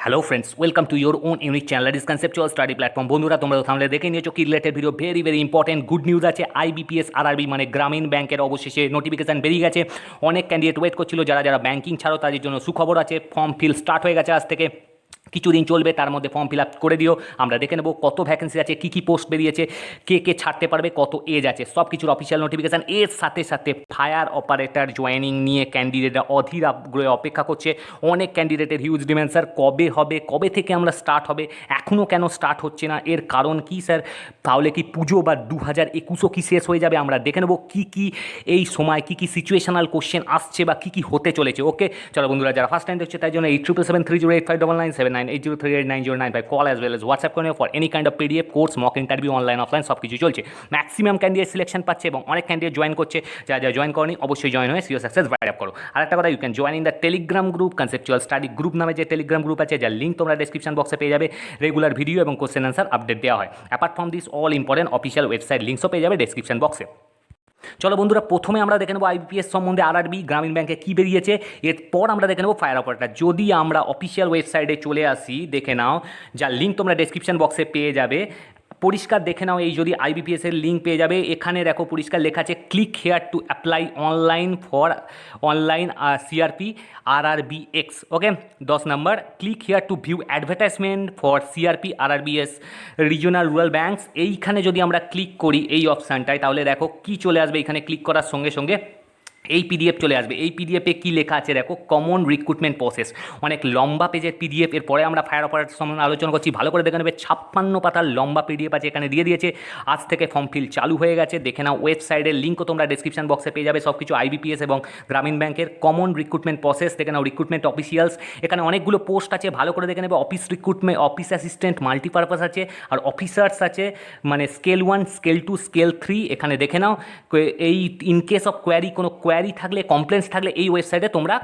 Hello friends, welcome to your own unique channel is conceptual study platform. বন্ধুরা, তোমরা থামলে দেখে নিয়েছো কি related video. Very very important good news আছে। আইবিপিএস আরআরবি মানে গ্রামীণ ব্যাংকের অবশেষে নোটিফিকেশান বেরিয়ে গেছে। অনেক ক্যান্ডিডেট ওয়েট করছিল, যারা যারা ব্যাংকিং ছাড়ো তাদের জন্য সুখবর আছে। ফর্ম ফিল স্টার্ট হয়ে গেছে আজ থেকে, কিছুদিন চলবে, তার মধ্যে ফর্ম ফিল আপ করে দিও। আমরা দেখে নেবো কত ভ্যাকেন্সি আছে, কী কী পোস্ট বেরিয়েছে, কে কে ছাড়তে পারবে, কত এজ আছে, সব কিছুর অফিসিয়াল নোটিফিকেশান। এর সাথে সাথে ফায়ার অপারেটর জয়েনিং নিয়ে ক্যান্ডিডেটরা অধীর আগ্রহে অপেক্ষা করছে। অনেক ক্যান্ডিডেটের হিউজ ডিমান্ড, স্যার কবে হবে, কবে থেকে আমরা স্টার্ট হবে, এখনও কেন স্টার্ট হচ্ছে না, এর কারণ কি স্যার? তাহলে কি পুজো বা 2021ও কি শেষ হয়ে যাবে? আমরা দেখে নেবো কী কী এই সময় কী কী সিচুয়েশনাল কোশ্চেন আসছে বা কী কী হতে চলেছে। ওকে চলো বন্ধুরা, যারা ফার্স্ট টাইম দেখছে তাই জন্য 877730859979 call as well as WhatsApp করে for any kind of PDF course, mock interview, online offline সব কিছু চলছে। ম্যাক্সিমাম ক্যান্ডিডেট সিলেকশন পাচ্ছে এবং অনেক ক্যান্ডিডেট জয়েন করছে। যারা যারা জয়েন করনি অবশ্যই জয়েন হয়ে সিও সাকসেস রাইড আপ করো। আর একটা কথা, you can join in the Telegram group, conceptual study group নামে যে টেলিগ্রাম গ্রুপ আছে, যার লিঙ্ক তোমরা ডেসক্রিপশন বক্সে পেয়ে যাবে। রেগুলার ভিডিও এবং কোশ্চেন আনসার আপডেট দেওয়া হয়। Apart from this all important official website লিঙ্কসও পেয়ে যাবে ডেসক্রিপশন বক্সে। চলো বন্ধুরা, প্রথমে আমরা দেখে নেবো আইবিপিএস সম্বন্ধে আরআরবি গ্রামীণ ব্যাংকে কী বেরিয়েছে। এরপর আমরা দেখে নেবো ফায়ার অপারেটর। যদি আমরা অফিসিয়াল ওয়েবসাইটে চলে আসি, দেখে নাও, যার লিঙ্ক তোমরা ডেসক্রিপশন বক্সে পেয়ে যাবে। পরিষ্কার দেখে নাও, এই যদি আইবিপিএসের লিঙ্ক পেয়ে যাবে, এখানে দেখো পরিষ্কার লেখা আছে click here to apply online for online CRP RRB X. Okay 10 number, click here to view advertisement for CRP RRBs regional rural banks. এইখানে যদি আমরা ক্লিক করি এই অপশানটায়, তাহলে দেখো কি চলে আসবে। এখানে ক্লিক করার সঙ্গে সঙ্গে এই পিডিএফ চলে আসবে। এই পিডিএফে কী লেখা আছে দেখো, কমন রিক্রুটমেন্ট প্রসেস। অনেক লম্বা পেজের পিডিএফ। এরপরে আমরা ফায়ার অপারেটর সম্বন্ধে আলোচনা করছি, ভালো করে দেখে নেবে। 56 পাতার লম্বা পিডিএফ আছে, এখানে দিয়ে দিয়েছে। আজ থেকে ফর্ম ফিল চালু হয়ে গেছে, দেখে নাও। ওয়েবসাইটের লিঙ্কও তোমরা ডিসক্রিপশন বক্সে পেয়ে যাবে। সব কিছু আইবিপিএস এবং গ্রামীণ ব্যাংকের কমন রিক্রুটমেন্ট প্রসেস, দেখে নাও। রিক্রুটমেন্ট অফিসিয়ালস, এখানে অনেকগুলো পোস্ট আছে, ভালো করে দেখে নেবে। Office recruitment, office assistant, multipurpose আছে, আর অফিসার্স আছে, মানে স্কেল 1, স্কেল 2, স্কেল 3। এখানে দেখে নাও। এই ইন কেস অফ কোয়ারি, কোনো কোয়ারি থাকলে, কমপ্লেন্টস থাকলে এই ওয়েবসাইটে তোমরা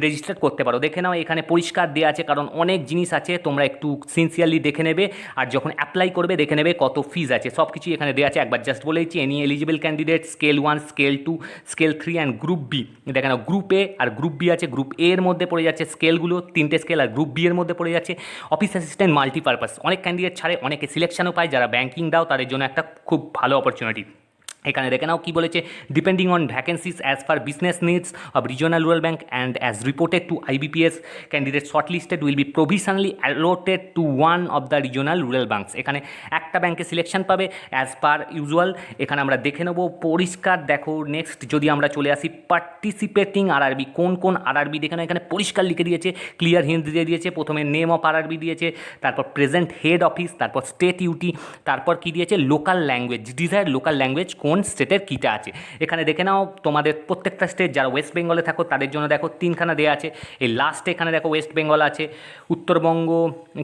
রেজিস্টার করতে পারো। দেখে নাও, এখানে পরিষ্কার দেওয়া আছে, কারণ অনেক জিনিস আছে, তোমরা একটু সিনসিয়ারলি দেখে নেবে। আর যখন অ্যাপ্লাই করবে দেখে নেবে কত ফিজ আছে, সব কিছু এখানে দেওয়া আছে। একবার জাস্ট বলে দিচ্ছি, any eligible candidate scale 1, scale 2, scale 3 and group B. দেখে নাও, গ্রুপ এ আর গ্রুপ বি আছে। গ্রুপ এ এর মধ্যে পড়ে যাচ্ছে স্কেলগুলো, 3টে স্কেল, আর গ্রুপ বি এর মধ্যে পড়ে যাচ্ছে অফিস অ্যাসিস্ট্যান্ট মাল্টিপারপাস। অনেক ক্যান্ডিডেট ছাড়ে, অনেকে সিলেকশনও পায়। যারা ব্যাংকিং দাও তাদের জন্য একটা খুব ভালো অপরচুনিটি। এখানে দেখে নাও কী বলেছে, depending on vacancies as per business needs of regional rural bank and as reported two IBPS, candidate shortlisted will be provisionally allotted two one of the regional rural banks. এখানে একটা ব্যাঙ্কে সিলেকশন পাবে as per usual. এখানে আমরা দেখে নেবো পরিষ্কার, দেখো। নেক্সট যদি আমরা চলে আসি, পার্টিসিপেটিং আরআরবি, কোন কোন আরআরবি দেখে নাও। এখানে পরিষ্কার লিখে দিয়েছে, ক্লিয়ার হিন্ট দিয়ে দিয়েছে। প্রথমে নেম অফ আরআরবি দিয়েছে, তারপর প্রেজেন্ট হেড অফিস, তারপর স্টেট ইউটি, তারপর কী দিয়েছে, local language, desired local language কোন স্টেটের কীটা আছে। এখানে দেখে নাও তোমাদের প্রত্যেকটা স্টেট, যারা ওয়েস্ট বেঙ্গলে থাকো তাদের জন্য দেখো 3খানা দেওয়া আছে। এই লাস্টে এখানে দেখো ওয়েস্ট বেঙ্গল আছে, উত্তরবঙ্গ,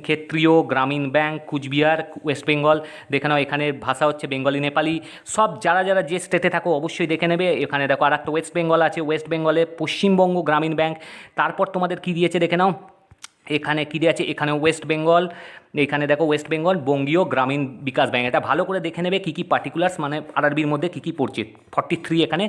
ক্ষেত্রীয়, গ্রামীণ ব্যাংক, কুচবিহার, ওয়েস্ট বেঙ্গল। দেখে নাও, এখানে ভাষা হচ্ছে বেঙ্গলি, নেপালি। সব যারা যারা যে স্টেটে থাকো অবশ্যই দেখে নেবে। এখানে দেখো আর একটা ওয়েস্ট বেঙ্গল আছে, ওয়েস্ট বেঙ্গলে পশ্চিমবঙ্গ গ্রামীণ ব্যাংক। তারপর তোমাদের কী দিয়েছে দেখে নাও, এখানে কী দিয়ে আছে, এখানে ওয়েস্ট বেঙ্গল, এখানে দেখো ওয়েস্ট বেঙ্গল বঙ্গীয় গ্রামীণ বিকাশ ব্যাংক। এটা ভালো করে দেখে নেবে কী কী পার্টিকুলার্স, মানে আরআরবির মধ্যে কী কী পড়ছে। 43 এখানে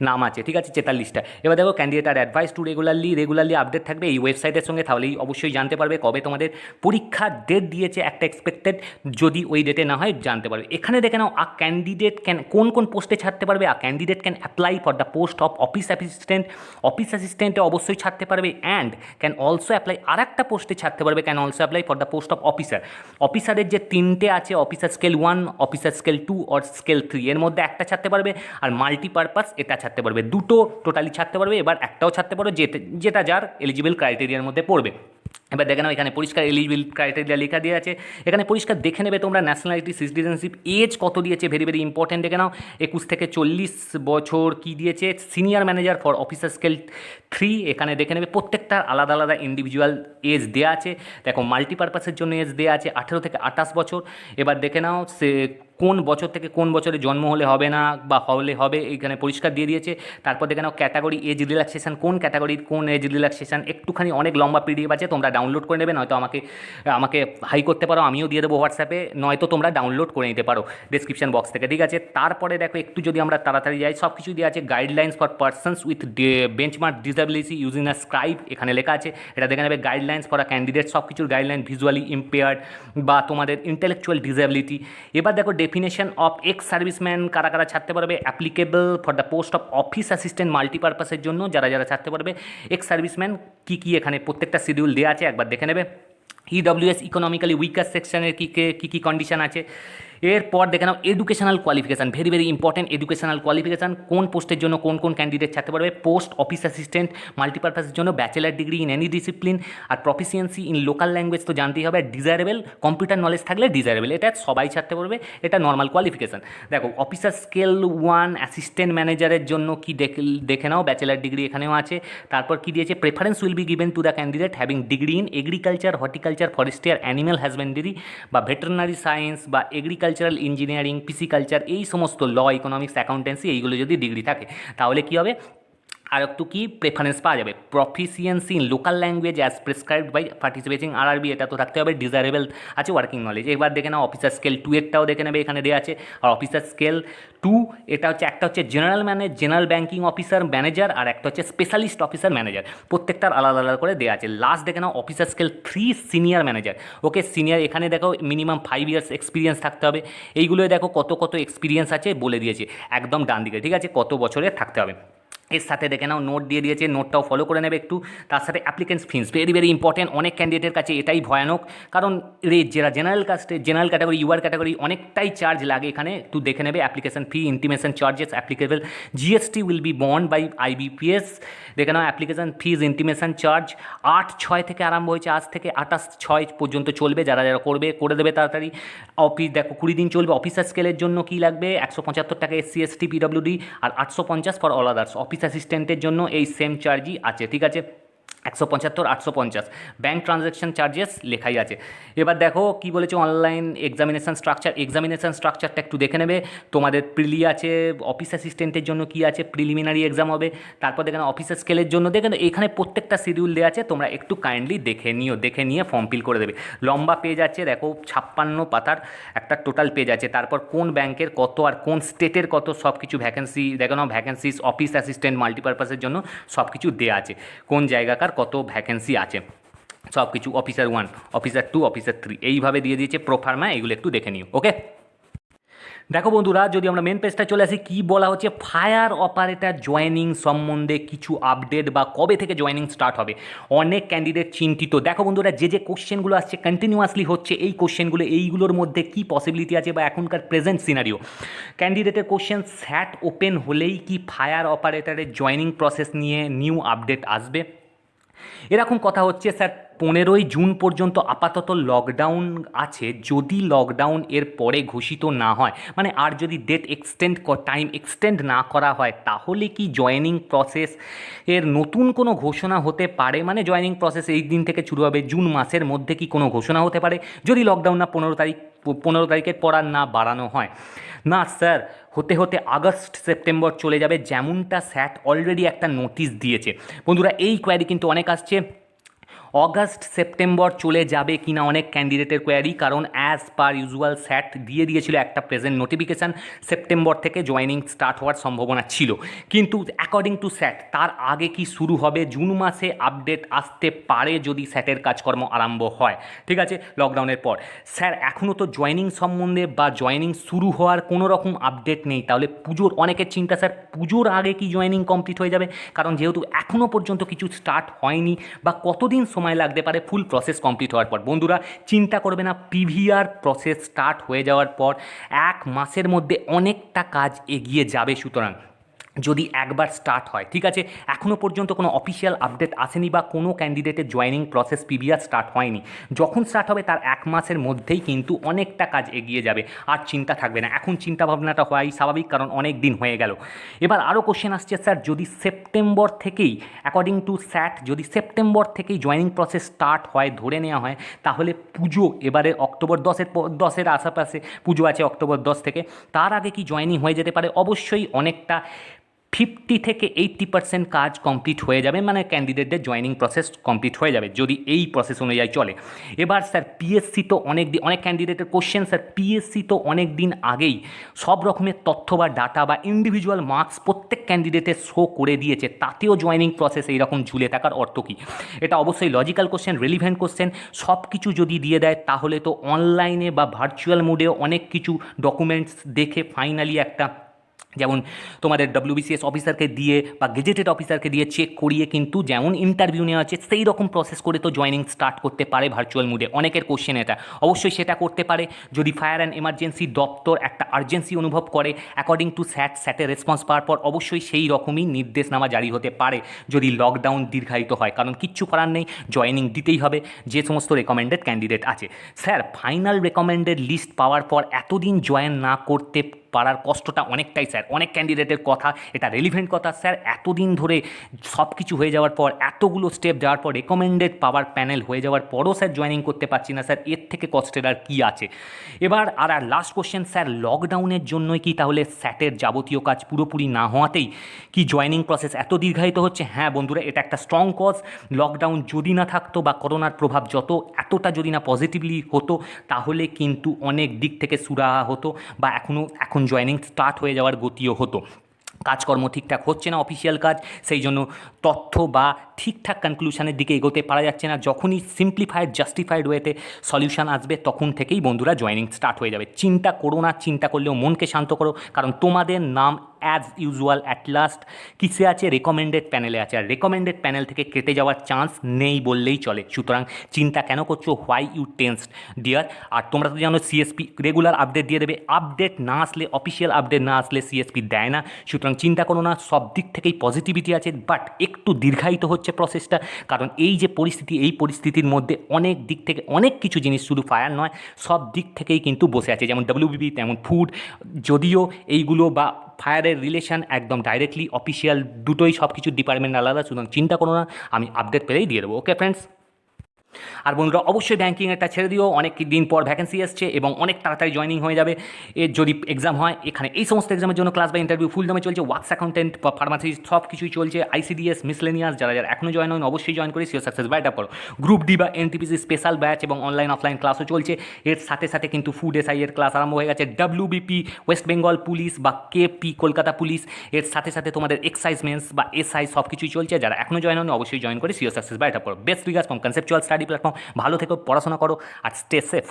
নাম আছে, ঠিক আছে, 43টা। এবার দেখো, ক্যান্ডিডেট আর অ্যাডভাইস টু রেগুলারলি আপডেট থাকবে এই ওয়েবসাইটের সঙ্গে, তাহলেই অবশ্যই জানতে পারবে কবে তোমাদের পরীক্ষার ডেট দিয়েছে একটা এক্সপেক্টেড। যদি ওই ডেটে না হয় জানতে পারবে। এখানে দেখে নাও, আ ক্যান্ডিডেট ক্যান, কোন কোন পোস্টে ছাড়তে পারবে। A candidate can apply for the post of office assistant, office অ্যাসিস্ট্যান্টে অবশ্যই ছাড়তে পারবে। অ্যান্ড ক্যান অলসো অ্যাপ্লাই, আর একটা পোস্টে ছাড়তে পারবে, can also apply for the post of officer. অফিসারের যে 3টে আছে, অফিসার স্কেল 1, অফিসার স্কেল 2 আর স্কেল 3, এর মধ্যে একটা ছাড়তে পারবে। আর মাল্টিপারপাস এটা ছাড়তে পারবে, দুটো টোটালি ছাড়তে পারবে। এবার একটাও ছাড়তে পারবে, যেটা যার এলিজিবল ক্রাইটেরিয়ার মধ্যে পড়বে। এবার দেখে নাও, এখানে পরিষ্কার এলিজিবল ক্রাইটেরিয়া লেখা দিয়ে আছে। এখানে পরিষ্কার দেখে নেবে তোমরা, ন্যাশনালিটি, সিটিজেনশিপ, এজ কত দিয়েছে, ভেরি ভেরি ইম্পর্টেন্ট। দেখে নাও, 21 থেকে 40 বছর কি দিয়েছে, senior manager for officer scale 3। এখানে দেখে নেবে প্রত্যেকটার আলাদা আলাদা ইন্ডিভিজুয়াল এজ দেওয়া আছে। দেখো, মাল্টিপারপাসের জন্য এজ দেওয়া আছে 18 থেকে 28 বছর। এবার দেখে নাও, সে কোন বছর থেকে কোন বছরে জন্ম হলে হবে না বা হলে হবে এইখানে পরিষ্কার দিয়ে দিয়েছে। তারপর দেখে নাও ক্যাটাগরি এজ রিল্যাক্সেশন, কোন ক্যাটাগরির কোন এজ রিল্যাক্সেশন, একটুখানি অনেক লম্বা পিডিএফ আছে, তোমরা ডাউনলোড করে নেবে, নয়তো আমাকে আমাকে হাই করতে পারো, আমিও দিয়ে দেবো হোয়াটসঅ্যাপে, নয়তো তোমরা ডাউনলোড করে নিতে পারো ডিসক্রিপশন বক্স থেকে, ঠিক আছে। তারপরে দেখো একটু যদি আমরা তাড়াতাড়ি যাই, সব কিছু দেওয়া আছে। Guidelines for persons with benchmark disability using a scribe, এখানে লেখা আছে, এটা দেখে নেবে। গাইডলাইন্স ফর আ ক্যান্ডিডেট, সব কিছুর গাইডলাইন, ভিজুয়ালি ইম্পেয়ার্ড বা তোমাদের ইন্টেলেকচুয়াল ডিসএবিলিটি। এবার দেখো ডেফিনেশন অফ এক্স সার্ভিসম্যান, কারা কারা ছাড়তে পারবে, applicable for the post of office assistant মাল্টিপারপাসের জন্য যারা যারা ছাড়তে পারবে এক্স সার্ভিসম্যান, কী কী এখানে প্রত্যেকটা শিডিউল দেওয়া আছে, একবার দেখে নেবে। ইডব্লিউএস ইকোনমিক্যালি উইকার সেকশনের কী কী কন্ডিশন আছে। এরপর দেখে নাও educational qualification, very very important educational qualification, কোন পোস্টের জন্য কোন কোন ক্যান্ডিডেট ছাড়তে পারবে। পোস্ট অফিস অ্যাসিস্ট্যান্ট মাল্টিপারপাসের জন্য bachelor degree in any discipline, আর প্রফিসিয়েন্সি ইন লোকাল ল্যাঙ্গুয়েজ তো জানতেই হবে, ডিজায়ারেবল কম্পিউটার নলেজ থাকলে ডিজায়ারেবল, এটা সবাই ছাড়তে পারবে, এটা নর্মাল কোয়ালিফিকেশান। দেখো অফিসার স্কেল 1 অ্যাসিস্ট্যান্ট ম্যানেজারের জন্য কি দেখে নাও, ব্যাচেলার ডিগ্রি এখানেও আছে। তারপর কি দিয়েছে, preference will be given to the candidate having degree in agriculture, horticulture, forestry আর অ্যানিম্যাল হাজবেন্ডারি বা ভেটেরিনারি সায়েন্স বা এগ্রিকালচারাল ইঞ্জিনিয়ারিং, পিসিকালচার, এই সমস্ত ল, ইকোনমিক্স, অ্যাকাউন্টেন্সি, এইগুলো যদি ডিগ্রি থাকে তাহলে কী হবে, আর একটু কি প্রেফারেন্স পাওয়া যাবে। Proficiency in local language as prescribed by participating RRB, এটা তো থাকতে হবে। ডিজায়ারেবল আছে ওয়ার্কিং নলেজ। এবার দেখে নাও অফিসার স্কেল 2 এরটাও দেখে নেবে, এখানে দেওয়া আছে। আর অফিসার স্কেল 2 এটা হচ্ছে, একটা হচ্ছে জেনারেল ব্যাঙ্কিং অফিসার ম্যানেজার, আর একটা হচ্ছে স্পেশালিস্ট অফিসার ম্যানেজার, প্রত্যেকটার আলাদা আলাদা করে দেওয়া আছে। লাস্ট দেখে নাও অফিসার স্কেল 3 সিনিয়র ম্যানেজার। ওকে সিনিয়র, এখানে দেখো মিনিমাম 5 ইয়ার্স এক্সপিরিয়েন্স থাকতে হবে। এইগুলোয় দেখো কত কত এক্সপিরিয়েন্স আছে বলে দিয়েছে একদম ডান দিকে, ঠিক আছে, কত বছরের থাকতে হবে। এর সাথে দেখে নাও নোট দিয়ে দিয়েছে, নোটটাও ফলো করে নেবে একটু। তার সাথে applicants fees, very very important, অনেক ক্যান্ডিডেটের কাছে এটাই ভয়ানক, কারণ যারা জেনারেল ক্যাটাগরি ইউআর ক্যাটাগরি অনেকটাই চার্জ লাগে, এখানে একটু দেখে নেবে। Application fee, intimation charges applicable, GST will be বন্ড বাই আইবিপিএস। দেখে নাও অ্যাপ্লিকেশন ফিজ, ইন্টিমেশন চার্জ 8/6 থেকে আরম্ভ হয়েছে, আজ থেকে 28/6 পর্যন্ত চলবে, যারা যারা করবে করে দেবে তাড়াতাড়ি। অফিস দেখো 20 দিন চলবে। অফিসার স্কেলের জন্য কী লাগবে, 175 টাকা এসসি এসটি পিডব্লিউডি, আর 850 ফর অল আদার্স। অফিস অ্যাসিস্ট্যান্টের জন্য এই সেম চার্জই আছে, ঠিক আছে, 175 850। ব্যাঙ্ক ট্রানজ্যাকশন চার্জেস লেখাই আছে। এবার দেখো কি বলেছে, অনলাইন এক্সামিনেশান স্ট্রাকচারটা একটু দেখে নেবে। তোমাদের প্রিলি আছে, অফিস অ্যাসিস্ট্যান্টের জন্য কি আছে, প্রিলিমিনারি এক্সাম হবে। তারপর দেখেন অফিসার স্কেলের জন্য দেখেন এখানে প্রত্যেকটা শিডিউল দেওয়া আছে, তোমরা একটু কাইন্ডলি দেখে নিয়ে ফর্ম ফিল করে দেবে। লম্বা পেজ আছে দেখো, 56 পাতার একটা টোটাল পেজ আছে। তারপর কোন ব্যাংকের কত আর কোন স্টেটের কত সব কিছু ভ্যাকেন্সি দেখো না, ভ্যাকেন্সিস অফিস অ্যাসিস্ট্যান্ট মাল্টিপারপাসের জন্য সব কিছু দেওয়া আছে, কোন জায়গাকার কত ভ্যাকেন্সি আছে সব কিছু। অফিসার 1, অফিসার 2, অফিসার 3 এইভাবে দিয়ে দিয়েছে প্রোফার্মা, এগুলো একটু দেখে নিও। ওকে দেখো বন্ধুরা, যদি আমরা মেন পেজটা চলে আসি, কি বলা হচ্ছে, ফায়ার অপারেটর জয়েনিং সম্বন্ধে কিছু আপডেট বা কবে থেকে জয়েনিং স্টার্ট হবে। অনেক ক্যান্ডিডেট চিন্তিত। দেখো বন্ধুরা, যে কোশ্চেনগুলো আসছে কন্টিনিউয়াসলি হচ্ছে, এই কোশ্চেনগুলো, এইগুলোর মধ্যে কি পসিবিলিটি আছে বা এখনকার প্রেজেন্ট সিনারিও, ক্যান্ডিডেটের কোশ্চেন, স্যাট ওপেন হলেই কি ফায়ার অপারেটরের জয়েনিং প্রসেস নিয়ে নিউ আপডেট আসবে, এরকম কথা হচ্ছে। স্যার 15ই জুন পর্যন্ত আপাতত লকডাউন আছে, যদি লকডাউন এর পরে ঘোষিত না হয়, মানে আর যদি ডেট টাইম এক্সটেন্ড না করা হয়, তাহলে কি জয়েনিং প্রসেস এর নতুন কোনো ঘোষণা হতে পারে, মানে জয়েনিং প্রসেস এই দিন থেকে শুরু হবে, জুন মাসের মধ্যে কি কোনো ঘোষণা হতে পারে, যদি লকডাউন না 15 তারিখের পর আর না বাড়ানো হয়। না স্যার, হতে হতে আগস্ট সেপ্টেম্বর চলে যাবে, যেমনটা স্যাট অলরেডি একটা নোটিশ দিয়েছে। বন্ধুরা এই কোয়ারি কিন্তু অনেক আসছে, অগাস্ট সেপ্টেম্বর চলে যাবে কিনা অনেক ক্যান্ডিডেটের কোয়ারি, কারণ অ্যাজ পার ইউজুয়াল স্যাট দিয়ে দিয়েছিল একটা প্রেজেন্ট নোটিফিকেশান, সেপ্টেম্বর থেকে জয়েনিং স্টার্ট হওয়ার সম্ভাবনা ছিল, কিন্তু অ্যাকর্ডিং টু স্যাট তার আগে কি শুরু হবে, জুন মাসে আপডেট আসতে পারে যদি স্যাটের কাজকর্ম আরম্ভ হয়, ঠিক আছে, লকডাউনের পর। স্যার এখনও তো জয়েনিং সম্বন্ধে বা জয়েনিং শুরু হওয়ার কোনো রকম আপডেট নেই, তাহলে পুজোর অনেকের চিন্তা, স্যার পুজোর আগে কি জয়েনিং কমপ্লিট হয়ে যাবে, কারণ যেহেতু এখনও পর্যন্ত কিছু স্টার্ট হয়নি, বা কতদিন সময় লাগতে পারে ফুল প্রসেস কমপ্লিট হওয়ার পর। বন্ধুরা চিন্তা করবে না, পিভিআর প্রসেস স্টার্ট হয়ে যাওয়ার পর 1 মাসের মধ্যে অনেকটা কাজ এগিয়ে যাবে, সুতরাং যদি একবার স্টার্ট হয়, ঠিক আছে, এখনও পর্যন্ত কোনো অফিসিয়াল আপডেট আসেনি বা কোনো ক্যান্ডিডেটের জয়েনিং প্রসেস পিভিআর স্টার্ট হয়নি, যখন স্টার্ট হবে তার 1 মাসের মধ্যেই কিন্তু অনেকটা কাজ এগিয়ে যাবে, আর চিন্তা থাকবে না। এখন চিন্তা ভাবনাটা হওয়াই স্বাভাবিক, কারণ অনেক দিন হয়ে গেল। এবার আরও কোশ্চেন আসছে, স্যার যদি সেপ্টেম্বর থেকেই, অ্যাকর্ডিং টু স্যাট, যদি সেপ্টেম্বর থেকেই জয়েনিং প্রসেস স্টার্ট হয়, ধরে নেওয়া হয়, তাহলে পুজো এবারে অক্টোবর 10-এর আশেপাশে পুজো আছে, অক্টোবর 10 থেকে, তার আগে কি জয়েনিং হয়ে যেতে পারে? অবশ্যই অনেকটা 50 থেকে 80% কাজ কমপ্লিট হয়ে যাবে, মানে ক্যান্ডিডেটদের জয়েনিং প্রসেস কমপ্লিট হয়ে যাবে যদি এই প্রসেস অনুযায়ী চলে। এবার স্যার পিএসসি তো অনেক ক্যান্ডিডেটের কোশ্চেন, স্যার পিএসসি তো অনেক দিন আগেই সব রকমের তথ্য বা ডাটা বা ইন্ডিভিজুয়াল মার্কস প্রত্যেক ক্যান্ডিডেটের শো করে দিয়েছে, তাতেও জয়েনিং প্রসেস এইরকম ঝুলে থাকার অর্থ কী? এটা অবশ্যই লজিক্যাল কোশ্চেন, রিলিভেন্ট কোশ্চেন। সব কিছু যদি দিয়ে দেয় তাহলে তো অনলাইনে বা ভার্চুয়াল মোডেও অনেক কিছু ডকুমেন্টস দেখে ফাইনালি একটা, যেমন তোমাদের ডব্লিউবিসিএস অফিসারকে দিয়ে বা গেজেটেড অফিসারকে দিয়ে চেক করিয়ে কিন্তু যেমন ইন্টারভিউ নেওয়া আছে সেই রকম প্রসেস করে তো জয়েনিং স্টার্ট করতে পারে ভার্চুয়াল মোডে। অনেকের কোশ্চেন এটা, অবশ্যই সেটা করতে পারে যদি ফায়ার অ্যান্ড এমার্জেন্সি দপ্তর একটা আর্জেন্সি অনুভব করে অ্যাকর্ডিং টু স্যাটের রেসপন্স পাওয়ার পর, অবশ্যই সেই রকমই নির্দেশনামা জারি হতে পারে যদি লকডাউন দীর্ঘায়িত হয়, কারণ কিচ্ছু করার নেই, জয়েনিং দিতেই হবে যে সমস্ত রেকমেন্ডেড ক্যান্ডিডেট আছে। স্যার ফাইনাল রেকমেন্ডেড লিস্ট পাওয়ার পর এতদিন জয়েন না করতে পারার কষ্টটা অনেকটাই, স্যার অনেক ক্যান্ডিডেটের কথা, এটা রেলিভেন্ট কথা। স্যার এতদিন ধরে সব কিছু হয়ে যাওয়ার পর, এতগুলো স্টেপ যাওয়ার পর, রেকমেন্ডেড পাওয়ার প্যানেল হয়ে যাওয়ার পরও স্যার জয়েনিং করতে পারছি না, স্যার এর থেকে কষ্টের আর কী আছে? এবার আর লাস্ট কোশ্চেন, স্যার লকডাউনের জন্যই কি তাহলে স্যাটের যাবতীয় কাজ পুরোপুরি না হওয়াতেই কি জয়েনিং প্রসেস এত দীর্ঘায়িত হচ্ছে? হ্যাঁ বন্ধুরা, এটা একটা স্ট্রং কজ। লকডাউন যদি না থাকতো বা করোনার প্রভাব এতটা যদি না পজিটিভলি হতো, তাহলে কিন্তু অনেক দিক থেকে সুরাহা হতো বা এখন জয়েনিং স্টার্ট হয়ে যাওয়ার গতিও হতো। কাজকর্ম ঠিকঠাক হচ্ছে না, অফিসিয়াল কাজ, সেই জন্য তথ্য বা ঠিকঠাক কনক্লুশনের দিকে এগোতে পারা যাচ্ছে না। যখনই সিম্পলিফাইড জাস্টিফাইড ওয়েতে সলিউশন আসবে, তখন থেকেই বন্ধুরা জয়েনিং স্টার্ট হয়ে যাবে। চিন্তা করো না, চিন্তা করলেও মনকে শান্ত করো, কারণ তোমাদের নাম অ্যাজ ইউজুয়াল অ্যাট লাস্ট কিসে আছে? রেকমেন্ডেড প্যানেলে আছে, আর রেকমেন্ডেড প্যানেল থেকে কেটে যাওয়ার চান্স নেই বললেই চলে। সুতরাং চিন্তা কেন করছো? Why you tensed dear? আর তোমরা তো জানো সিএসপি রেগুলার আপডেট দিয়ে দেবে, আপডেট না আসলে, অফিসিয়াল আপডেট না আসলে সিএসপি দেয় না। সুতরাং চিন্তা করো না, সব দিক থেকেই পজিটিভিটি আছে, বাট একটু দীর্ঘায়িত হচ্ছে প্রসেসটা, কারণ এই যে পরিস্থিতি, এই পরিস্থিতির মধ্যে অনেক দিক থেকে অনেক কিছু জিনিস, শুধু ফায়ার নয়, সব দিক থেকেই কিন্তু বসে আছে, যেমন ডব্লিউবিপি, তেমন ফুড, যদিও এইগুলো বা ফায়ারের রিলেশন একদম ডাইরেক্টলি অফিসিয়াল, দুটোই সব কিছু ডিপার্টমেন্ট আলাদা। সুতরাং চিন্তা করো না, আমি আপডেট পেলেই দিয়ে দেবো। ওকে ফ্রেন্ডস, আর বন্ধুরা অবশ্যই ব্যাঙ্কিংয়েরটা ছেড়ে দিও, অনেক দিন পর ভ্যাকেন্সি এসছে এবং অনেক তাড়াতাড়ি জয়েনিং হয়ে যাবে। এর যদি এক্সাম হয়, এখানে এই সমস্ত এক্সামের জন্য ক্লাস বা ইন্টারভিউ ফুল দামে চলছে, ওয়ার্কস অ্যাকাউন্টেন্ট বা ফার্মাসি সব কিছুই চলছে, আইসিডিএস, মিসলেনিয়াস, যারা এখনও জয়েন হন অবশ্যই জয়েন করে সিওর সাকসেস ব্যাট আপ করো। গ্রুপ ডি বা এনটিপিসি স্পেশাল ব্যাচ এবং অনলাইন অফলাইন ক্লাসও চলছে। এর সাথে সাথে কিন্তু ফুড এসআই এর ক্লাস আরম্ভ হয়ে গেছে, ডাব্লিউবিপি ওয়েস্ট বেঙ্গল পুলিশ বা কেপি কলকাতা পুলিশ, এর সাথে সাথে তোমাদের এক্সাইজ মেন্স বা এসআই সব কিছুই চলছে। যারা এখনও জয়েন হন অবশ্যই জয়েন করে সিওর সাকসেস ব্যাট আপ করো। Best regards from conceptual study platform. ভালো থেকো, পড়াশোনা করো আর স্টে সেফ।